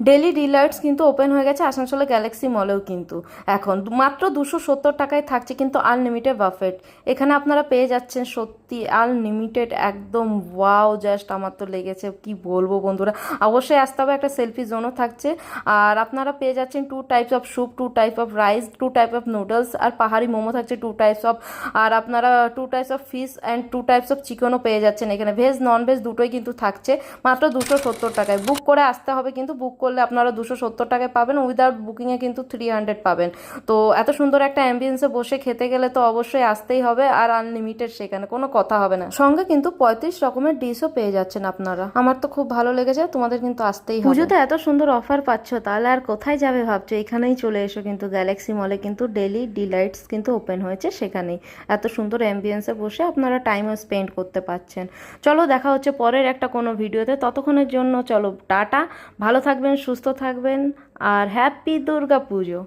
Daily delights কিন্তু open হয়ে গেছে আসানসোলে গ্যালাক্সি মলেও, কিন্তু এখন মাত্র 270 টাকায় থাকছে কিন্তু আনলিমিটেড বাফেট। এখানে আপনারা পেয়ে যাচ্ছেন সত্যি আনলিমিটেড একদম ওয়াও, জাস্ট আমার তো লেগেছে, কি বলবো বন্ধুরা। অবশ্যই আসতে হবে, একটা সেলফি জোনও থাকছে। আর আপনারা পেয়ে যাচ্ছেন 2 types of soup, 2 type of rice, 2 type of noodles, আর পাহাড়ি মোমো থাকছে 2 টাইপস অফ। আর আপনারা 2 types of fish and 2 types of চিকেনও পেয়ে যাচ্ছেন এখানে, ভেজ নন ভেজ দুটোই কিন্তু থাকছে মাত্র 270 টাকায়। বুক করে আসতে হবে, কিন্তু বুক করলে আপনারা 270 টাকায় পাবেন, উইদাউট বুকিংয়ে কিন্তু 300 পাবেন। তো এত সুন্দর একটা অ্যাম্বিয়েন্সে বসে খেতে গেলে তো অবশ্যই আসতেই হবে, আর আনলিমিটেড, সেখানে কোনো কথা হবে না। সঙ্গে কিন্তু 35 রকমের ডিশও পেয়ে যাচ্ছেন আপনারা। আমার তো খুব ভালো লেগেছে, তোমাদের কিন্তু আসতেই হবে। পুজোতে এত সুন্দর অফার পাচ্ছ, তাহলে আর কোথায় যাবে ভাবছো? এখানেই চলে এসো, কিন্তু গ্যালাক্সি মলে কিন্তু ডেলি ডিলাইটস কিন্তু ওপেন হয়েছে, সেখানেই এত সুন্দর অ্যাম্বিয়েন্সে বসে আপনারা টাইমও স্পেন্ড করতে পারছেন। চলো দেখা হচ্ছে পরের একটা কোনো ভিডিওতে, ততক্ষণের জন্য চলো টাটা, ভালো থাকবেন, সুস্থ থাকবেন, আর হ্যাপি দুর্গা পুজো।